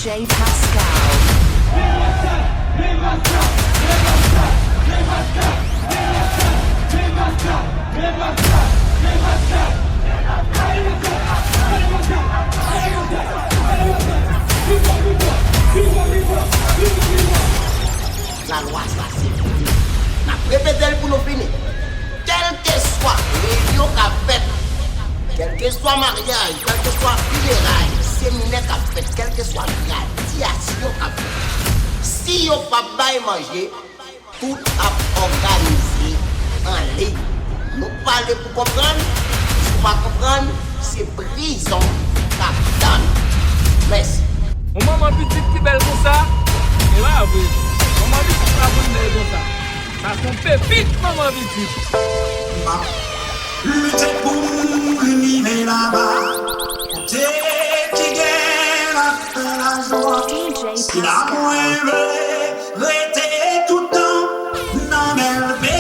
DJ Pascal. La loi, ça c'est répétez pour nous finir. Quel que soit réunion qu'a fait, quel que soit mariage, quel que soit funérailles, séminaire qu'a fait, quel que soit radiation qu'a fait, si on pas bail manger, tout a organisé en ligne. Nous parlons pour comprendre, si vous ne comprenez pas, c'est prison qu'a donne. Merci. On maman petite qui belle comme ça, et là oui. Maman petite pas bonne belle comme ça. Ça son pépite maman petite. Lutter pour l'unité là-bas. T'es qui gagne la joie. Si l'amour est rester tout le temps dans le pays.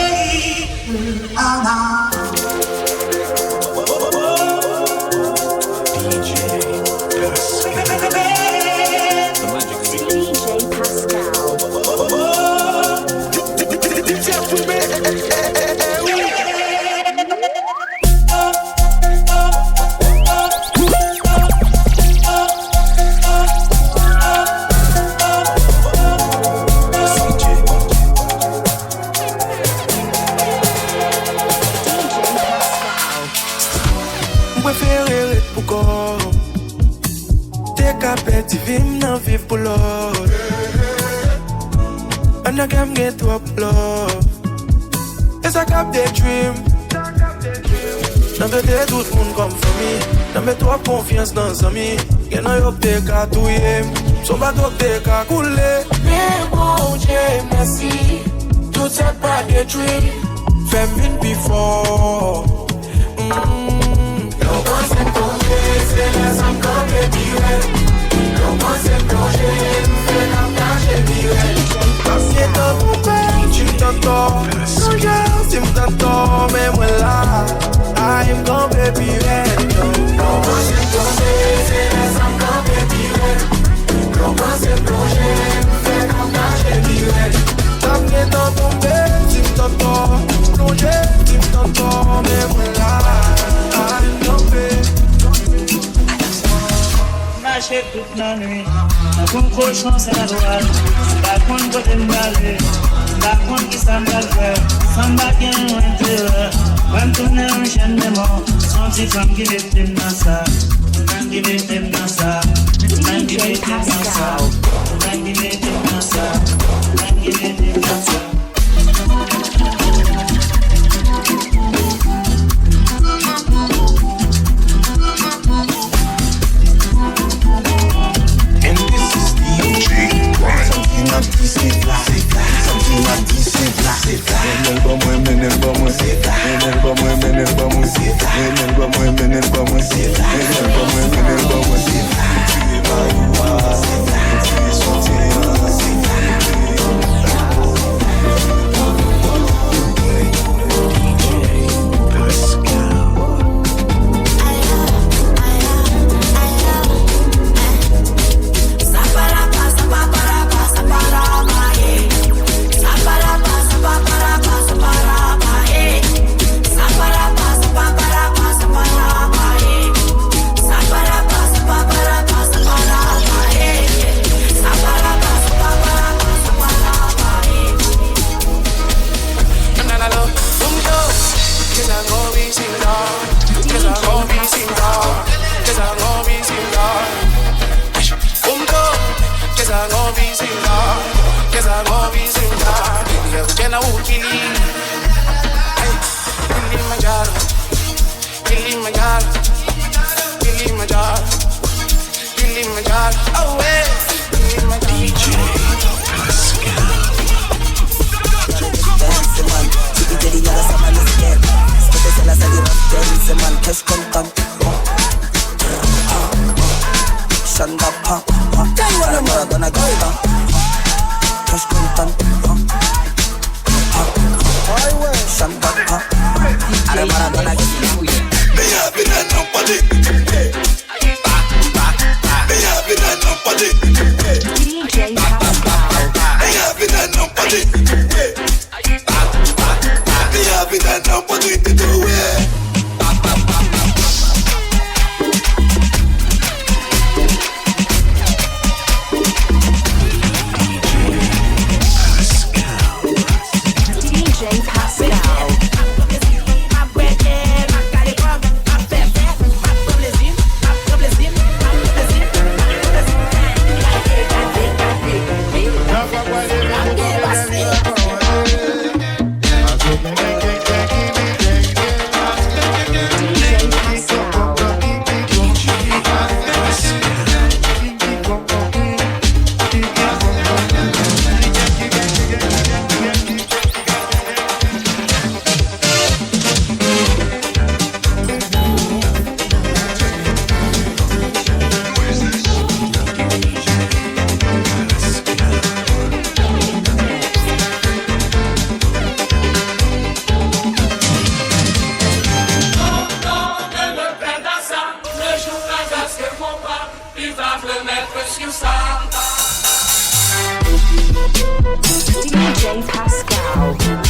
Vim nan viv pou l'autre. And I can get to love. It's a cap day dream. Nan vede tout moun kom fami. Nan me trop confiance dans zami. Gen nan yok te ka touye. Son batok te ka koule. Mais bon Dieu merci. Tout c'est pas des dream. Fem vin before. Yo konsen tombe. Se les am kampe biwe. Commence à plonger, fais la plage et virer. Passer dans ton père, tu t'entends. Plonger, tu m'entends, mais moi là, I'm gonna baby red. Commence à tomber, c'est les âmes gonna baby red. Commence à plonger, fais la plage et virer. Passer dans ton père, tu m'entends. Plonger, tu m'entends, mais moi là, I'm gonna baby. Marcher toute la nuit, un bon cochon c'est la droite. La compte côté m'aller, la compte qui s'en va faire. Sans baguette ou intérieur, quand tourner un chien de mort. Son petit femme qui l'était dans ça, femme qui l'était dans ça, femme qui l'était dans ça, femme qui l'était dans ça, femme qui l'était dans ça. Body. l'homme pas gritter tout, ouais. DJ Pascal. DJ Pascal.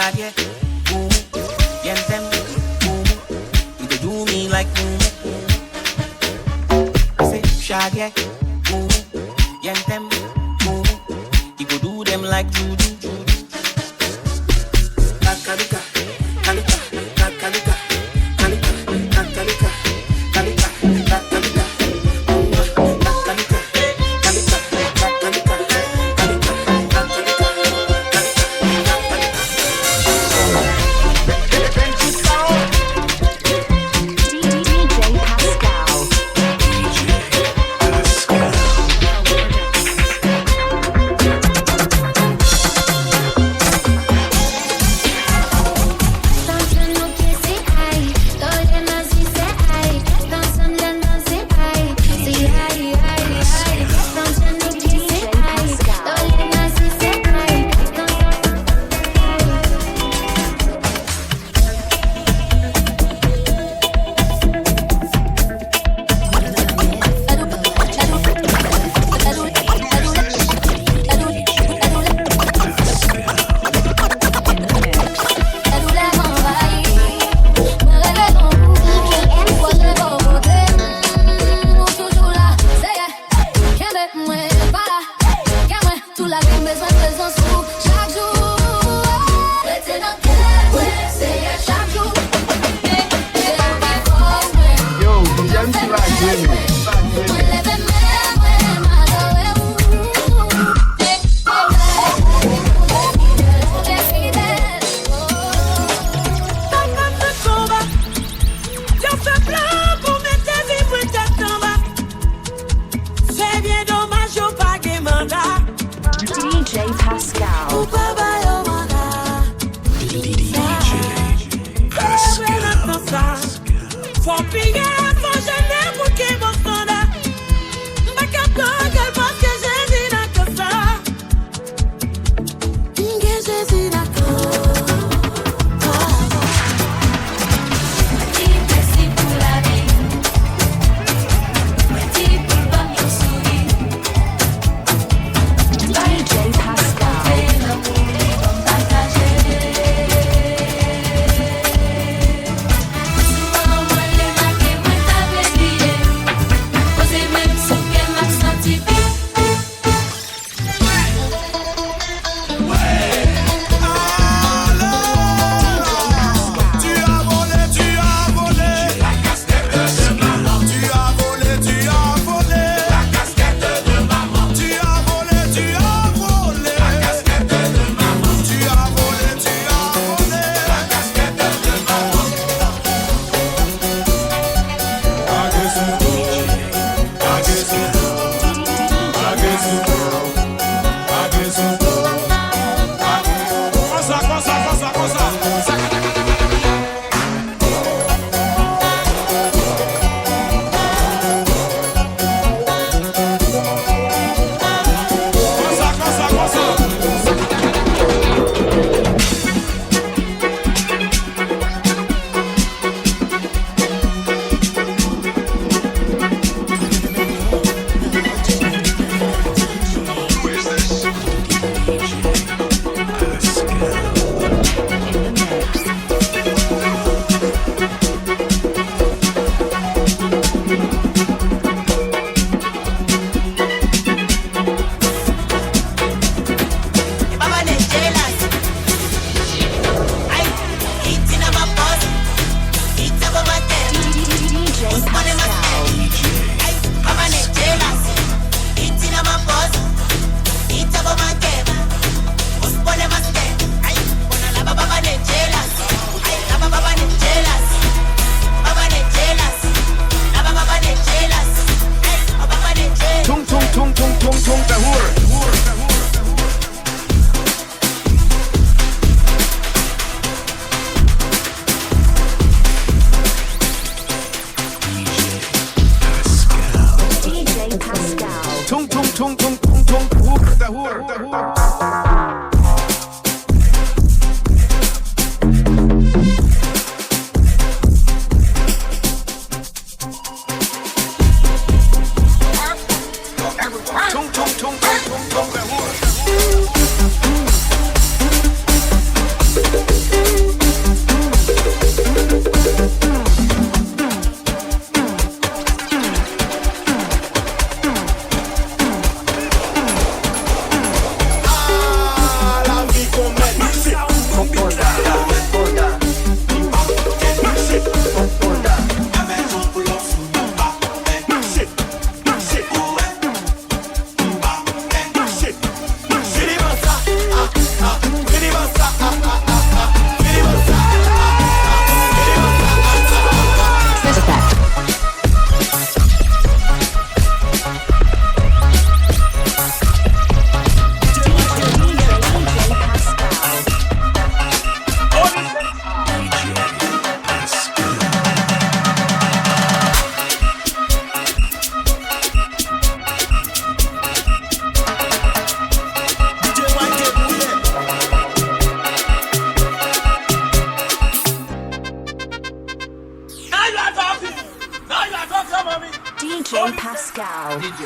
Shaggy, boom, yen them, boom. You go do me like boom. I say Shaggy, boom, yen them, boom. You go do them like juju. Kakalika, kalika, kakalika, kalika, kakalika, kalika, kakalika.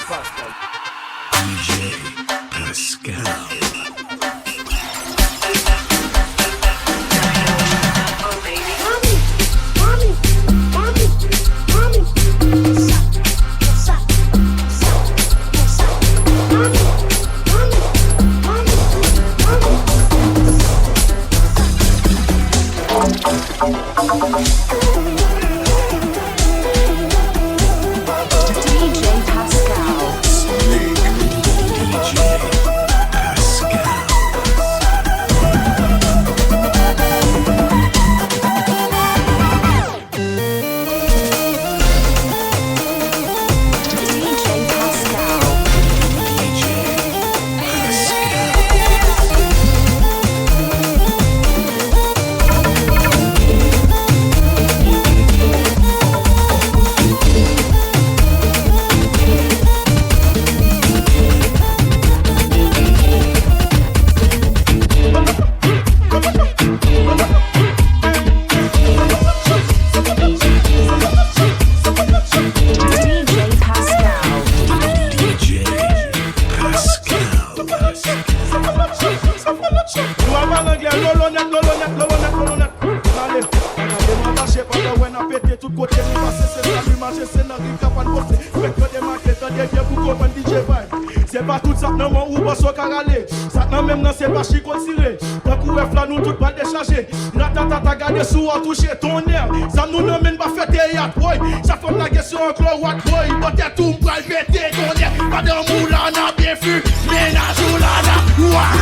Pascal. DJ Pascal. C'est pas tout ça, non, mon ou pas so caralé. Ça non même non, c'est pas chico tiré. Tant qu'on est là, nous tout pas déchargé. Natata gardé sous à toucher ton air. Ça nous ne mène pas faire tes yachts, boy. Ça fait la question encore, what boy. Peut-être tout me va péter ton air. Pas de moulana, bien vu. Ménage ou lana, ouah.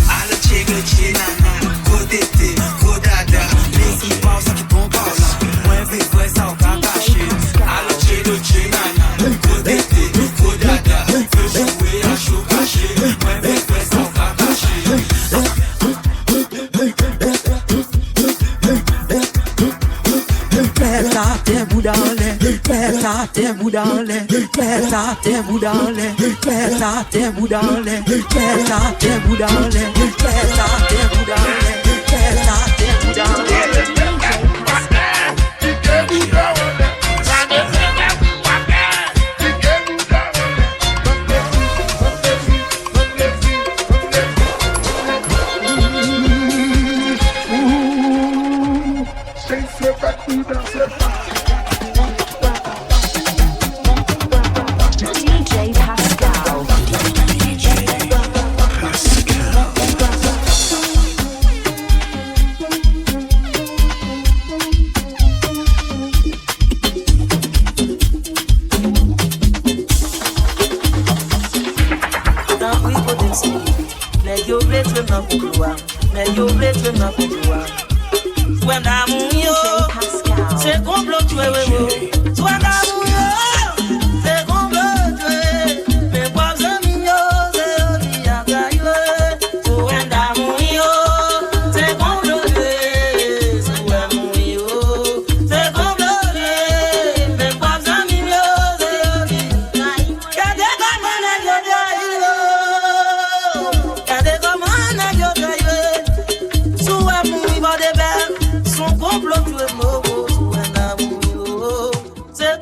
Alle chega chinana, kodete, kodada. Les qui pensent qui bon parle. Moi, vivre ça au cacaché. Alle chega chinana, kodete. Tes bouts dans les, tes bouts dans les, tes bouts dans les, tes bouts dans les, tes bouts dans les, tes bouts dans les, Son complot, tu es mort, c'est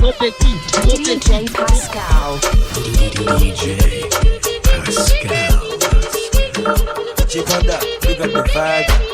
DJ Pascal. DJ Pascal. Check on that, look at the vibe.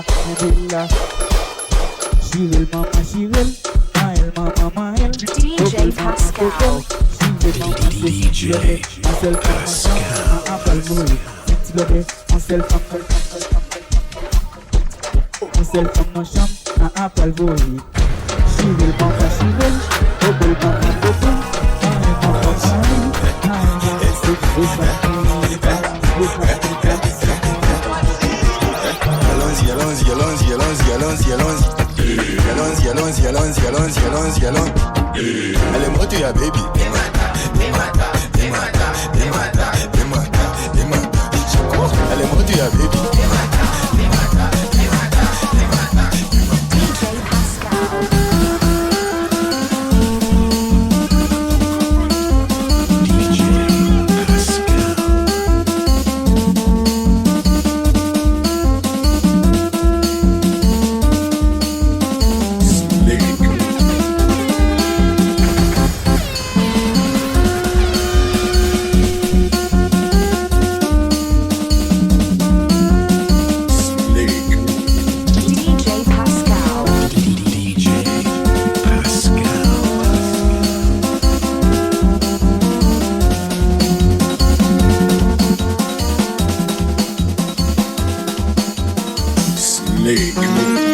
Nabila. She will mama, she will. Mile, mama, mile. DJ Pascal. DJ Pascal. Apple boy. Together, myself from my shop, an apple boy. She will mama, she will. Bubble mama, bubble. Elle est moto ya baby. Elle est moto ya baby. Snake.